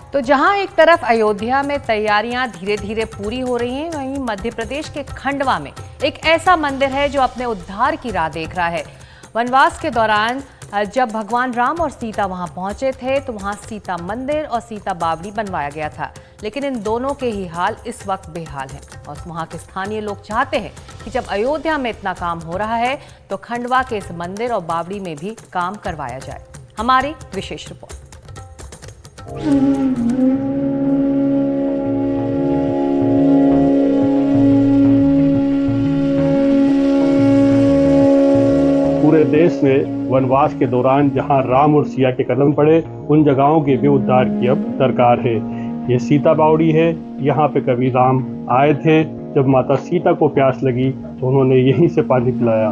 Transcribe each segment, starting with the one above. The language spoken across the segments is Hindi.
तो जहां एक तरफ अयोध्या में तैयारियां धीरे धीरे पूरी हो रही हैं, वहीं मध्य प्रदेश के खंडवा में एक ऐसा मंदिर है जो अपने उद्धार की राह देख रहा है। वनवास के दौरान जब भगवान राम और सीता वहां पहुंचे थे तो वहां सीता मंदिर और सीता बावड़ी बनवाया गया था, लेकिन इन दोनों के ही हाल इस वक्त बेहाल हैं। और वहां के स्थानीय लोग चाहते हैं कि जब अयोध्या में इतना काम हो रहा है तो खंडवा के इस मंदिर और बावड़ी में भी काम करवाया जाए। हमारी विशेष रिपोर्ट। पूरे देश में वनवास के दौरान जहां राम और सिया के कदम पड़े, उन जगहों के भी उद्धार की अब दरकार है। ये सीता बावड़ी है। यहाँ पे कभी राम आए थे। जब माता सीता को प्यास लगी तो उन्होंने यहीं से पानी पिलाया।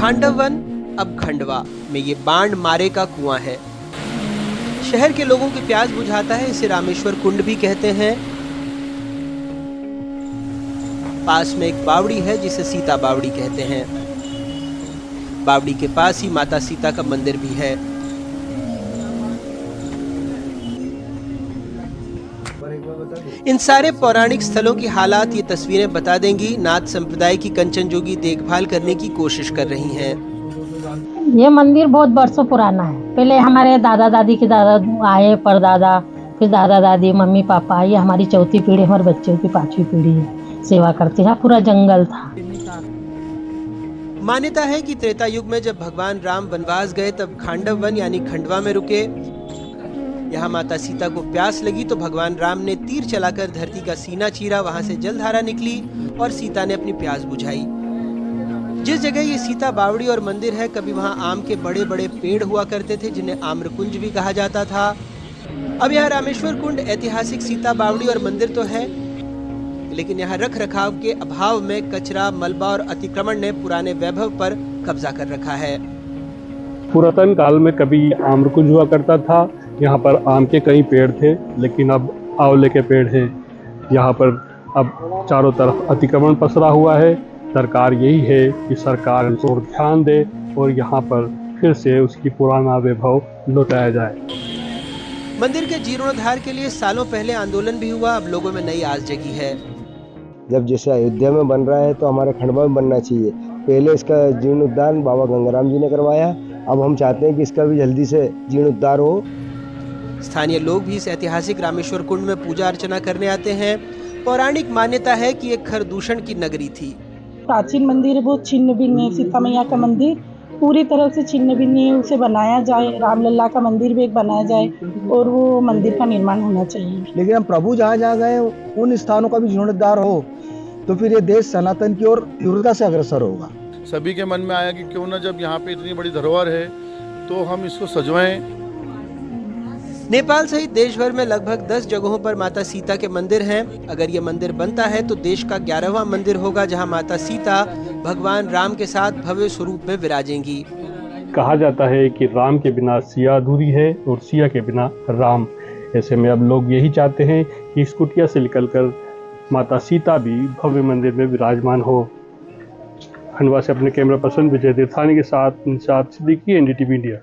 खांडव वन अब खंडवा में ये बाण मारे का कुआं है। शहर के लोगों की प्यास बुझाता है। इसे रामेश्वर कुंड भी कहते हैं। पास में एक बावड़ी है जिसे सीता बावड़ी कहते हैं। बावड़ी के पास ही माता सीता का मंदिर भी है। इन सारे पौराणिक स्थलों की हालात ये तस्वीरें बता देंगी। नाथ संप्रदाय की कंचनजोगी देखभाल करने की कोशिश कर रही हैं। ये मंदिर बहुत बरसों पुराना है। पहले हमारे दादा दादी के दादा आए, परदादा, फिर दादा दादी, मम्मी पापा, ये हमारी चौथी पीढ़ी, हमारे बच्चों की पांचवी पीढ़ी है। सेवा करते हैं। पूरा जंगल था। मान्यता है कि त्रेता युग में जब भगवान राम वनवास गए तब खांडव वन यानी खंडवा में रुके। यहाँ माता सीता को प्यास लगी तो भगवान राम ने तीर चलाकर धरती का सीना चीरा। वहां से जलधारा निकली और सीता ने अपनी प्यास बुझाई। जिस जगह ये सीता बावड़ी और मंदिर है, कभी वहाँ आम के बड़े बड़े पेड़ हुआ करते थे जिन्हें आम्रकुंज भी कहा जाता था। अब यहाँ रामेश्वर कुंड ऐतिहासिक सीता बावड़ी और मंदिर तो है, लेकिन यहाँ रख रखाव के अभाव में कचरा, मलबा और अतिक्रमण ने पुराने वैभव पर कब्जा कर रखा है। पुरातन काल में कभी आम्रकुंज हुआ करता था। यहाँ पर आम के कई पेड़ थे, लेकिन अब आंवले के पेड़ हैं। यहाँ पर अब चारों तरफ अतिक्रमण पसरा हुआ है। सरकार यही है कि सरकार इस ओर ध्यान दे और यहाँ पर फिर से उसकी पुराना वैभव लौटाया जाए। मंदिर के जीर्णोद्धार के लिए सालों पहले आंदोलन भी हुआ। अब लोगों में नई आस जगी है। जब जैसे अयोध्या में बन रहा है तो हमारे खंडवा में बनना चाहिए। पहले इसका जीर्णोद्धार बाबा गंगाराम जी ने करवाया। अब हम चाहते हैं कि इसका भी जल्दी से जीर्णोद्धार हो। स्थानीय लोग भी इस ऐतिहासिक रामेश्वर कुंड में पूजा अर्चना करने आते हैं। पौराणिक मान्यता है कि एक खरदूषण की नगरी थी। प्राचीन मंदिर है, बहुत छिन्न भिन्न है। सीता मैया का मंदिर पूरी तरह से छिन्न भिन्न है। उसे बनाया जाए। रामलला का मंदिर भी एक बनाया जाए और वो मंदिर का निर्माण होना चाहिए। लेकिन हम प्रभु जहाँ जहाँ गए उन स्थानों का भी जीर्णोद्धार हो तो फिर ये देश सनातन की ओर तीव्रता से अग्रसर होगा। सभी के मन में आया कि क्यों न, जब यहाँ पे इतनी बड़ी धरोहर है तो हम इसको सजवाएं। नेपाल सहित देश भर में लगभग 10 जगहों पर माता सीता के मंदिर हैं। अगर ये मंदिर बनता है तो देश का 11वां मंदिर होगा जहां माता सीता भगवान राम के साथ भव्य स्वरूप में विराजेंगी। कहा जाता है कि राम के बिना सिया अधूरी है और सिया के बिना राम। ऐसे में अब लोग यही चाहते हैं कि इस कुटिया से निकलकर माता सीता भी भव्य मंदिर में विराजमान हो। खंडवा से अपने कैमरा पर्सन विजय देवथानी के साथ निशात सिद्दीकी, NDTV इंडिया।